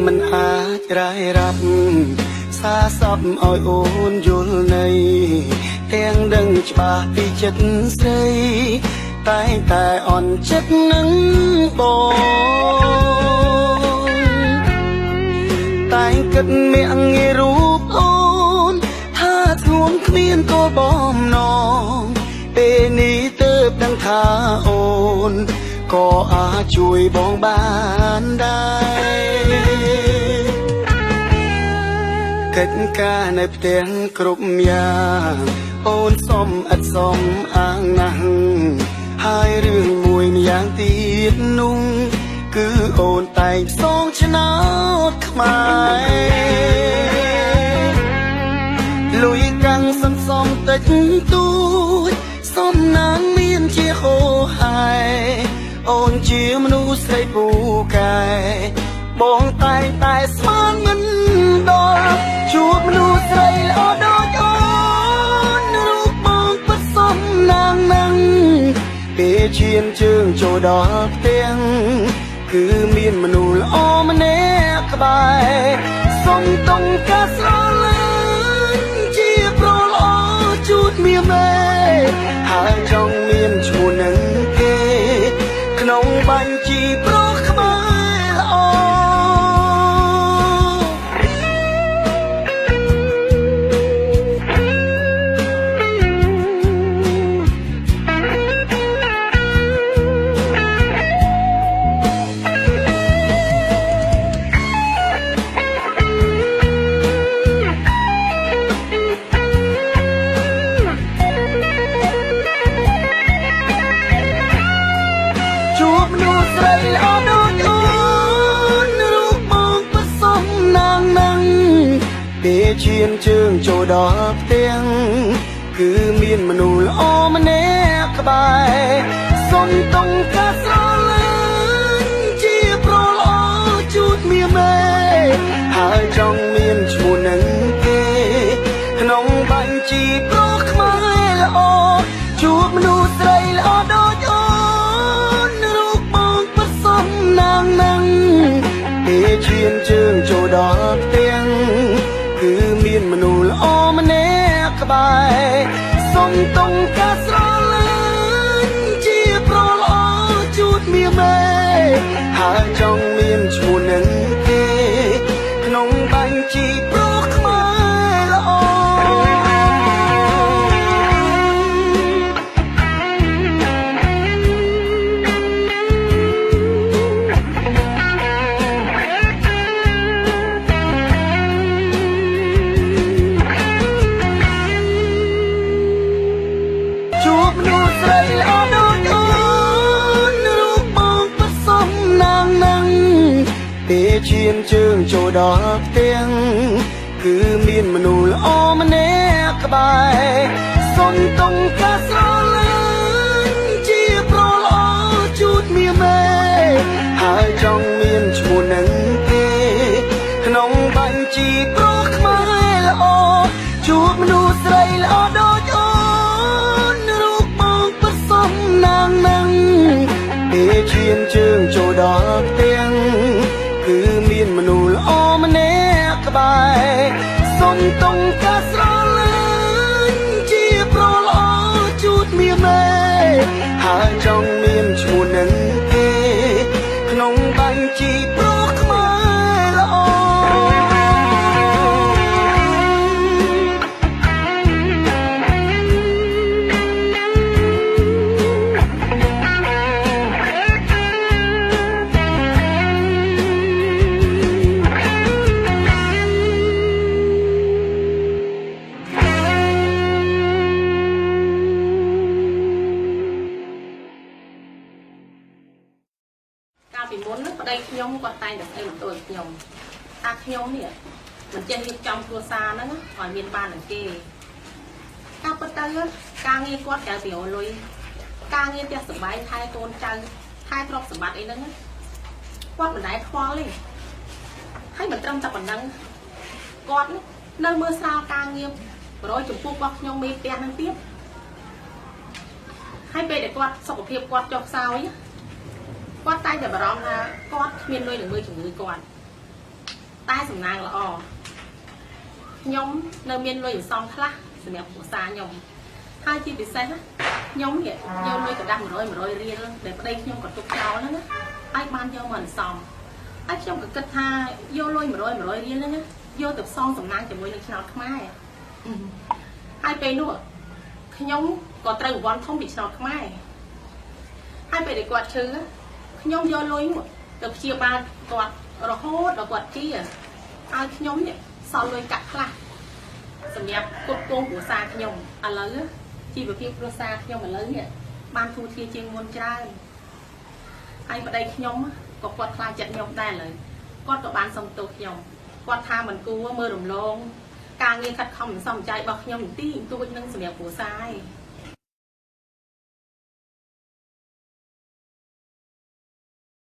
มันอาจร้ายรับสาสับอ้อยโอนยลในเตียงดังច្បាស់ពីចិត្តស្រីតែอ่อนចិត្តនឹងបងតែគិតមានងាយរូបអូនថាធ្ងន់គ្មានគោលបំណងពេលនេះទើបដឹងថាអូនក៏អាចជួយបងបានដែរកិច្ចការនៅផ្ទះគ្រប់យ៉ាងអូនសុំឥតសុំអាងណាស់ហើយរឿងមួយម្យ៉ាងទៀតនោះគឺអូនតែងផ្សងឆ្នោតខ្មែរលុយកាំងសន្សំតិចតួចសំណាងមានជាហូរហើយអូនជាមនុស្សស្រីពូកែបងតែស្មានមិនដល់ជួបមនុស្សស្រីល្អដូចអូនរូបបងពិតសំណាងណាស់ពេលឈានជើងចូលដល់ផ្ទះគឺមានមនុស្សល្អម្នាក់ក្បែរសុំតង់ការស្រឡាញ់ជាប្រល្អជូតមាមេហើយចង់មានឈ្មោះនឹងគេក្នុងបញ្ជីប្រុសខ្មែរល្អពេលឈានជើងចូលដល់ផ្ទះគឺមានមនុស្សល្អម្នាក់ក្បែរសុំតង់ការស្រឡាញ់ជាប្រល្អជូតមាមេហើយចង់មានឈ្មោះនឹងគេក្នុងបញ្ជីប្រុសខ្មែរល្អជួបមនុស្សស្រីល្អដូចអូនរូបបងពិតសំណាងណាស់ពេលឈានជើងចូលដល់ផ្ទះគឺមានមនុស្សល្អម្នាក់ក្បែរសុំតង់ការស្រឡាញ់ជាប្រល្អជូតមាមេហើយចង់មានឈ្មោះនឹងគេក្នុងបញ្ជីប្រុសខ្មែរល្អពេលឈានជើងចូលដល់ផ្ទះគឺមានមនុស្សល្អម្នាក់ក្បែរសុំតង់ការស្រឡាញ់ជាប្រល្អជូតមាមេហើយចង់មានឈ្មោះនឹងគេក្នុងបញ្ជីប្រុសខ្មែរល្អជួបមនុស្សស្រីល្អដូចអូនរូបបងពិតសំណាងណាស់ពេលឈានជើងចូលដល់ផ្ទះគឺមានមនុស្សល្អម្នាក់ក្បែរសុំតង់ការស្រឡាញ់ជាប្រល្អជូតមាមេហើយចង់មានឈ្មោះនឹងគេក្នុងបញ្ជីប្រុសខ្មែរល្អពីមុនហ្នឹងប្តីខ្ញុំគាត់តែងតែស្អីបន្ទោសខ្ញុំថាខ្ញុំនេះមិនចេះរៀបចំគ្រួសារហ្នឹងឲ្យមានបាននឹងគេតាមពិតទៅការងារគាត់ក្រៅពីលុយការងារផ្ទះសម្បែងថែកូនចៅថែទ្រព្យសម្បត្តិអីហ្នឹង គាត់មិនដែលខ្វល់ទេហើយមិនត្រឹមតែប៉ុណ្ណឹងគាត់នៅមើលស្រាលការងារប្រយចំពោះគាត់ខ្ញុំមេផ្ទះនឹងទៀតហើយពេលដែលគាត់សុខភាពគាត់ចុះខ្សោយគាត់តែតែបារម្ភថាគាត់គ្មានលុយនឹងមើលជំងឺគាត់តែសំណាងល្អខ្ញុំនៅមានលុយអន្សំខ្លះសម្រាប់គ្រួសារខ្ញុំហើយជាពិសេសខ្ញុំនេះយកលុយកណ្ដាស់100រៀលដែលប្តីខ្ញុំក៏ទុកចោលហ្នឹងណាហើយបានយកមកអន្សំហើយខ្ញុំក៏គិតថាយកលុយ100រៀលហ្នឹងណាយកទៅផ្សងសំណាងជាមួយនឹងឆ្នោតខ្មែរហើយពេលនោះខ្ញុំក៏ត្រូវរង្វាន់ធំពីឆ្នោតខ្មែរហើយពេលដែលគាត់ឈឺខ្ញុំយកលុយនោះទៅព្យាបាលគាត់រហូតដល់គាត់ជាហើយខ្ញុំនេះសល់លុយកាក់ខ្លះសម្រាប់គ្រប់គ្រងគ្រួសារខ្ញុំឥឡូវជីវភាពគ្រួសារខ្ញុំឥឡូវនេះបានធូរធារជាងមុនច្រើនហើយប្តីខ្ញុំក៏គាត់ខ្លាចចិត្តខ្ញុំដែរឥឡូវគាត់ក៏បានសុំទោសខ្ញុំគាត់ថាមិនគួរមើលរំលងការងារខិតខំសន្សំចៃរបស់ខ្ញុំទីទួចនឹងសម្រាប់គ្រួសារឯង